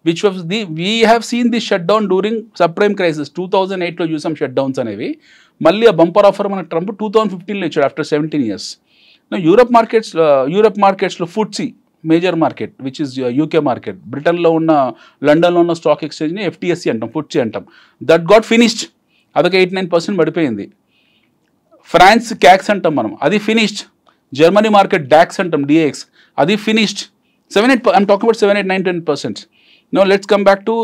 which was we have seen this shutdown during subprime crisis 2008 లో చూసాం shutdowns అనేవి. మళ్ళీ ఆ బంపర్ ఆఫర్ మన ట్రంప్ 2015లో ఇచ్చాడు ఆఫ్టర్ 17 years. యూరప్ మార్కెట్స్లో FTSE major market which is UK market, బ్రిటన్లో ఉన్న లండన్లో ఉన్న స్టాక్ ఎక్స్చేంజ్ని FTSE అంటాం, ఫుట్సీ అంటాం, దట్ గాట్ ఫినిష్డ్, అదొక 8-9% పడిపోయింది. ఫ్రాన్స్ క్యాక్స్ అంటాం మనం, అది ఫినిష్డ్. జర్మనీ మార్కెట్ డాక్స్ అంటాం, DAX, అది finished. 7-8, I'm talking about 7-8-9-10%. No let's come back to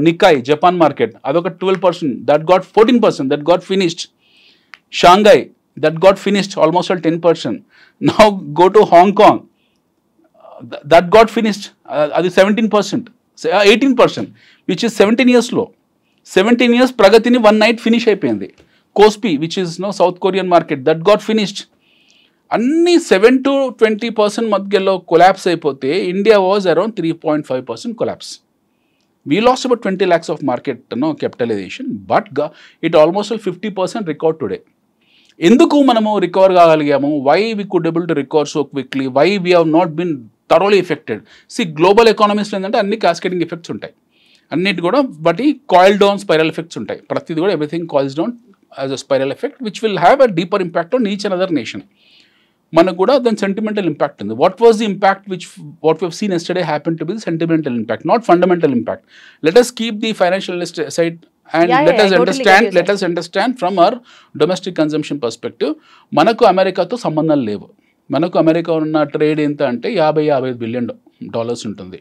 Nikkei Japan market, అదొక 12%, that got 14%, that got finished. Shanghai, that got finished almost at 10%. Now go to Hong Kong, that got finished, అది 17%, 18%, which is 17 years low. 17 years ప్రగతిని 1 night finish అయిపోయింది. KOSPI which is south Korean market, that got finished. అన్ని 7 to 20% మధ్యలో collapse అయిపోతే India was around 3.5% collapse. We lost about 20 lakhs of market capitalization, but it almost 50% record today. ఎందుకు మనము recover కాగలిగాము? Why we could able to recover so quickly? Why we have not been thoroughly affected? Global ఎకానమీస్లో ఏంటంటే అన్ని cascading effects ఉంటాయి, అన్నిటి కూడా but coil down spiral effects ఉంటాయి. ప్రతిది కూడా everything coils down as a spiral effect which will have a deeper impact on each and other nation. మనకు కూడా దాని సెంటిమెంటల్ ఇంపాక్ట్ ఉంది. What was the impact what we seen yesterday happen to be the sentimental impact, not fundamental impact. Let us keep the financial side and let us understand from our domestic consumption perspective. మనకు అమెరికాతో సంబంధం లేవు. మనకు America ఉన్న trade ఎంత అంటే $50-55 billion ఉంటుంది.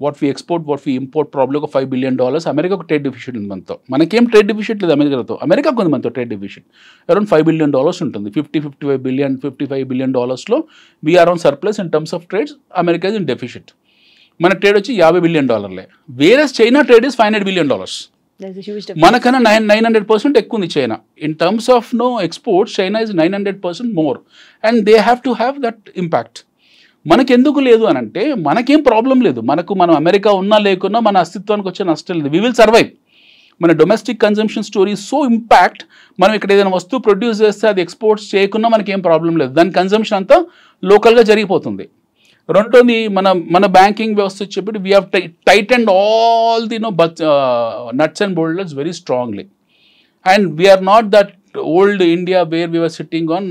What we export, what we import problem ఒక $5 బిలియన్. అమెరికాకు ట్రేడ్ డిఫిషిట్ ఉంది మనతో. మనకేం ట్రేడ్ డిఫిషిట్ లేదు అమెరికాతో, అమెరికాకు ఉంది మనతో ట్రేడ్ డిఫిషిట్ అరౌండ్ $5 బిలియన్ ఉంటుంది. 55 బిలియన్ డాలర్స్లో we are on surplus in terms of trades. America is in deficit. మన ట్రేడ్ వచ్చి $50 బిలియన్. వేరే చైనా ట్రేడ్ ఇస్ $500 బిలియన్. మనకన్నా 900% ఎక్కువ ఉంది China. In terms of exports China is 900% more, and they have to have that impact. మనకెందుకు లేదు అని అంటే మనకేం ప్రాబ్లం లేదు. మనం అమెరికా ఉన్నా లేకున్నా మన అస్తిత్వానికి వచ్చే నష్టం లేదు. We will survive. మన domestic consumption story so impact. మనం ఇక్కడ ఏదైనా వస్తువు ప్రొడ్యూస్ చేస్తే అది ఎక్స్పోర్ట్స్ చేయకున్నా మనకేం ప్రాబ్లం లేదు. దాని కన్జంప్షన్ అంతా లోకల్గా జరిగిపోతుంది. రెండోది మన బ్యాంకింగ్ వ్యవస్థ వచ్చేప్పుడు we have tightened all the nuts and bolts very strongly, and we are not that old India where we were sitting on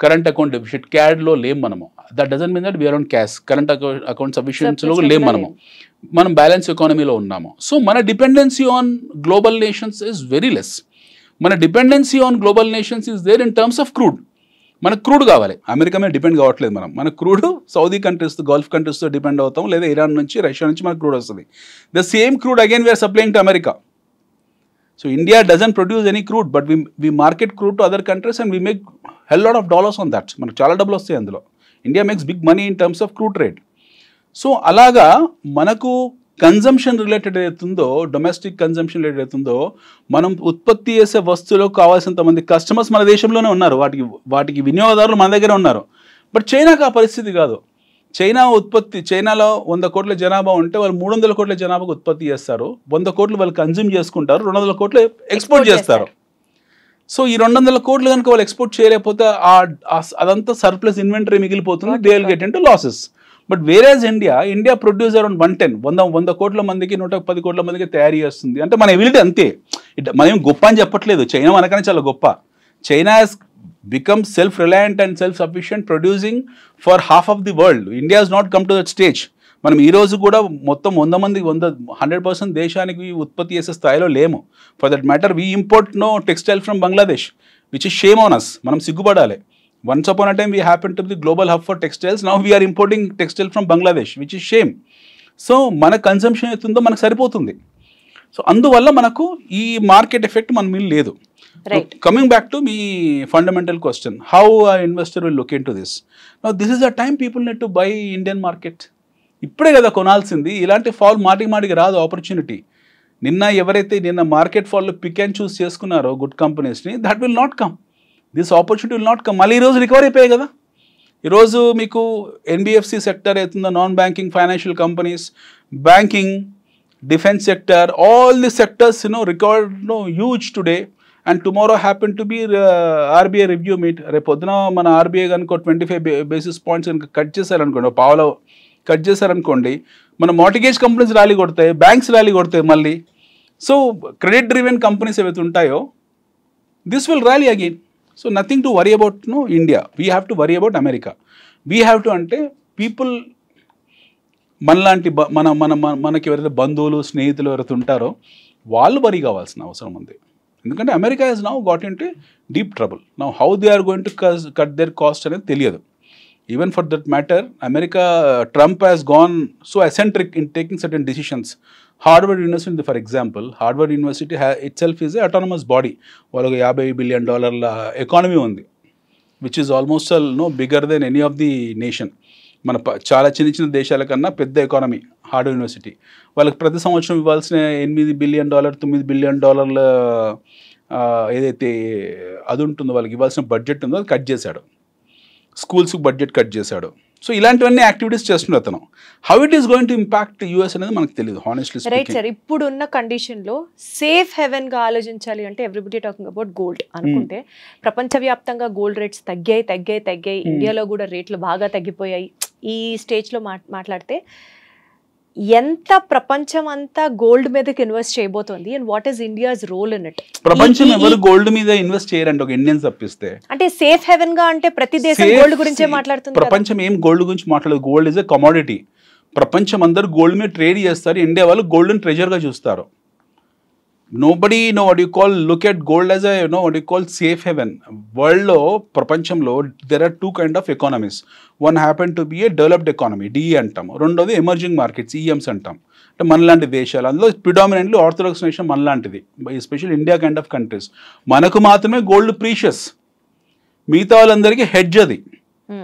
current account deficit. CAD లో లేం మనము. That doesn't mean that we are on cash. Current account సఫిషియన్సీలో లేం మనం balance ఎకానమీలో ఉన్నాము. So మన dependency on global nations is very less. మన dependency on global nations is there in terms of crude. మనకు క్రూడ్ కావాలి, అమెరికా మీద డిపెండ్ కావట్లేదు మనం. మన క్రూడ్ సౌదీ కంట్రీస్, గల్ఫ్ కంట్రీస్తో డిపెండ్ అవుతాం, లేదా ఇరాన్ నుంచి, రష్యా నుంచి మనకు క్రూడ్ వస్తుంది. The same crude again we are supplying to America. So India doesn't produce any crude, but we market crude to other countries and we make hell lot of dollars on that. మనకు చాలా డబ్బులు వస్తాయి అందులో. India makes big money in terms of crude trade. So అలాగా మనకు consumption related అవుతుందో, domestic consumption related అవుతుందో, మనం ఉత్పత్తి చేసే వస్తువులకు కావాల్సినంత మంది కస్టమర్స్ మన దేశంలోనే ఉన్నారు, వాటికి వినియోగదారులు మన దగ్గర ఉన్నారు. బట్ చైనాకు ఆ పరిస్థితి కాదు. చైనాలో 100 కోట్ల జనాభా ఉంటే వాళ్ళు 300 కోట్ల జనాభాకు ఉత్పత్తి చేస్తారు. 100 కోట్లు వాళ్ళు కన్జ్యూమ్ చేసుకుంటారు, 200 కోట్లు ఎక్స్పోర్ట్ చేస్తారు. సో ఈ 200 కోట్లు కనుక వాళ్ళు ఎక్స్పోర్ట్ చేయలేకపోతే అదంతా సర్ప్లస్ ఇన్వెంటరీ మిగిలిపోతుంది. They will get into losses. But average India produce around 100 కోట్ల మందికి 110 కోట్ల మందికి తయారు చేస్తుంది. అంటే మన ఎబిలిటీ అంతే. మనం గొప్ప అని చెప్పట్లేదు, చైనా మనకనే చాలా గొప్ప. China has become self reliant and self sufficient, producing for half of the world. India has not come to that stage. మనం ఈ రోజు కూడా మొత్తం 100% దేశానికి ఉత్పత్తి చేసే స్థాయిలో లేము. For that matter we import textile from Bangladesh, which is shame on us. మనం సిగ్గుపడాలి. Once upon a time we happened to be the global hub for textiles. Now we are importing textile from Bangladesh, which is shame. So మన consumption అవుతుందో మనకు సరిపోతుంది. So అందువల్ల మనకు ఈ market effect మన మీద లేదు. Coming back to me fundamental question, how investor will look into this. Now this is the time people need to buy Indian market. ఇప్పుడే కదా కొనాల్సింది. ఇలాంటి ఫాల్ మాటికి రాదు ఆపర్చునిటీ. నిన్న మార్కెట్ ఫాల్లో పిక్ అండ్ చూస్ చేసుకున్నారో గుడ్ కంపెనీస్ని, that will not come. This opportunity will not come. మళ్ళీ ఈరోజు రికవర్ అయిపోయాయి కదా. ఈరోజు మీకు NBFC సెక్టర్ అవుతుందో, non banking financial companies, banking, defence sector, all the sectors record huge today. And tomorrow happen to B RBI review meet. రేపు పొద్దున మన RBI కనుక 25 basis points కనుక కట్ చేశారనుకోండి, పావులో కట్ చేశారనుకోండి, మన మార్టిగేజ్ కంపెనీస్ ర్యాలీ కొడతాయి, బ్యాంక్స్ ర్యాలీ కొడతాయి మళ్ళీ. సో క్రెడిట్ డ్రివెన్ కంపెనీస్ ఏవైతే ఉంటాయో this will rally again. So nothing to worry about India, we have to worry about America. We have to అంటే పీపుల్ మనలాంటి మనకి ఎవరైతే బంధువులు స్నేహితులు ఎవరైతే ఉంటారో వాళ్ళు వరీ కావాల్సిన అవసరం ఉంది. ఎందుకంటే America is now got into deep trouble. Now how they are going to cut their cost అనేది తెలియదు. Even for that matter America, Trump has gone so eccentric in taking certain decisions. Harvard University for example, Harvard University itself is a autonomous body. వాళ్ళకి $50 billion economy ఉంది, which is almost bigger than any of the nation. మన చాలా చిన్న చిన్న దేశాల కన్నా పెద్ద economy Harvard university. వాళ్ళకి ప్రతి సంవత్సరం ఇవ్వాల్సిన $8 బిలియన్ $9 బిలియన్ ఏదైతే అది ఉంటుందో వాళ్ళకి ఇవ్వాల్సిన బడ్జెట్ ఉందో అది కట్ చేశాడు. స్కూల్స్కి బడ్జెట్ కట్ చేశాడు. సో ఇలాంటివన్నీ యాక్టివిటీస్ చేస్తున్నారు అతను. How it is going to impact US అనేది మనకు తెలియదు హానెస్ట్లీ స్పీకింగ్. రైట్ సార్, ఇప్పుడున్న కండిషన్లో సేఫ్ హెవెన్గా ఆలోచించాలి అంటే ఎవ్రీబడి టాకింగ్ అబౌట్ గోల్డ్ అనుకుంటే ప్రపంచవ్యాప్తంగా గోల్డ్ రేట్స్ తగ్గాయి. ఇండియాలో కూడా రేట్లు బాగా తగ్గిపోయాయి. ఈ స్టేజ్లో మాట్లాడితే ఎంత ప్రపంచం అంతా గోల్డ్ మీదకి ఇన్వెస్ట్ చేయబోతోంది and what is India's role in it? ప్రపంచం ఎవరు గోల్డ్ మీద ఇన్వెస్ట్ చేయరండి, ఒక ఇండియన్స్ తప్పిస్తే. అంటే సేఫ్ హెవెన్ గా అంటే ప్రతి దేశం గోల్డ్ గురించే మాట్లాడుతుంది. ప్రపంచం ఏం గోల్డ్ గురించి మాట్లాడదు. Gold is a commodity. ప్రపంచం అందరూ గోల్డ్ మీద ట్రేడ్ చేస్తారు. ఇండియా వాళ్ళు గోల్డ్ ట్రెజర్ గా చూస్తారు. Nobody what you call look at gold as a what you call safe haven. World lo prapanchamlo there are two kind of economies. One happen to be a developed economy, DE antam. Rendodi emerging markets, EMs antam. అంటే మనలాంటి దేశాలు, అందులో predominantly orthodox nation మనలాంటిది, especially India kind of countries. మనకు మాత్రమే gold precious, మిగతా వాళ్ళందరికీ hedge అది.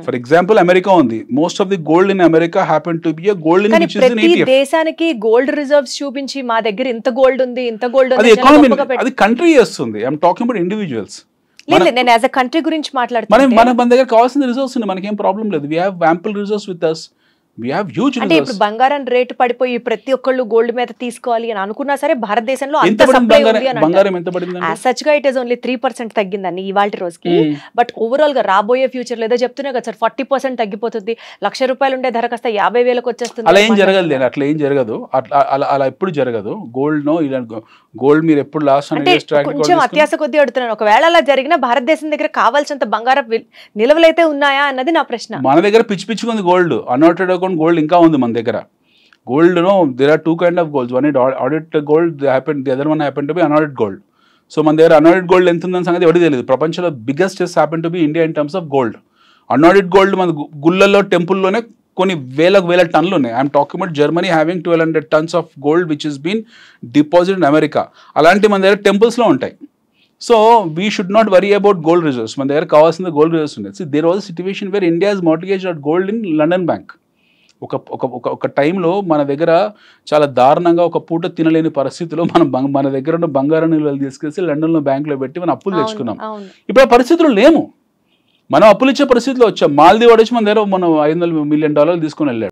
ఫర్ ఎగ్జాంపుల్ అమెరికా ఉంది, most of the gold in America happen to be gold in which is in ETF. దేశానికి గోల్డ్ రిజర్వ్స్ చూపించి మా దగ్గర ఇంత గోల్డ్ ఉంది అది ఎకానమీ, అది కంట్రీ చేస్తుంది. I am talking about individuals. నేను యాజ్ ఎ కంట్రీ గురించి మాట్లాడుతున్నాను. మన దగ్గర కావాల్సిన రిజర్వ్స్ ఉన్నాయి, మనకేం ప్రాబ్లం లేదు. We have ample reserves with us. We have huge అంటే ఇప్పుడు బంగారం రేటు పడిపోయి ప్రతి ఒక్కళ్ళు గోల్డ్ మీద తీసుకోవాలి అని అనుకున్నా సరే భారతదేశంలో అంత సప్లై ఉంది అని బంగారం ఎంత పడింది? యాజ్ సచ్ గా ఇట్ ఇస్ ఓన్లీ 3% తగ్గిందండి ఇవాల్టి రోజుకి. బట్ ఓవరాల్ గా రాబోయే ఫ్యూచర్ లో ఏదో చెప్తున్నా కదా సార్ 40% తగ్గిపోతుంది, ₹1,00,000 ఉండే ధర కాస్త 50,000కి వచ్చేస్తుంది. అలా ఏం జరగదు, అట్లా ఏం జరగదు, అలా ఎప్పుడు జరగదు. గోల్డ్ నో ఇలా గోల్డ్ మీరు ఎప్పుడు లాస్ట్ అంటే కొంచెం అత్యాశ కొద్దీ అడుగుతున్నాను. ఒకవేళ అలా జరిగినా భారతదేశం దగ్గర కావాల్సినంత బంగారం నిల్వలైతే ఉన్నాయా అన్నది నా ప్రశ్న. మన దగ్గర పిచ్చుకుంది గోల్డ్, అన్ఆడిటెడ్ గోల్డ్ ఇంకా ఉంది మన దగ్గర. Gold no there are two kind of golds. One audit gold, the other one happen to be unaudit gold. So మన దగ్గర అన్ఆడిట్ గోల్డ్ ఎంత ఉందని సంగతి ఎవరికి తెలియదు. ప్రపంచంలో biggest happen to be India in terms of gold. Unaudited gold మన గుళ్ళల్లో టెంపుల్లోనే కొన్ని వేల టన్నులు ఉన్నాయి. I'm talking about Germany having 1,200 tons of gold which is been deposit in America. అలాంటి మన దగ్గర టెంపుల్స్లో ఉంటాయి. So we should not worry about gold reserves. మన దగ్గర కావాల్సిన గోల్డ్ రిజర్వ్స్ ఉన్నాయి. So there was situation where India is mortgage gold in London bank. ఒక టైంలో మన దగ్గర చాలా దారుణంగా ఒక పూట తినలేని పరిస్థితిలో మన దగ్గర ఉన్న బంగారం నిల్వలు తీసుకెళ్ళి లండన్లో బ్యాంకులో పెట్టి మనం అప్పులు తెచ్చుకున్నాం. ఇప్పుడు ఆ పరిస్థితులు లేము. మనం అప్పులు ఇచ్చే పరిస్థితిలో వచ్చాం. మాల్దీవ్ వచ్చి మన దగ్గర మనం $500 మిలియన్ తీసుకొని వెళ్ళాడు.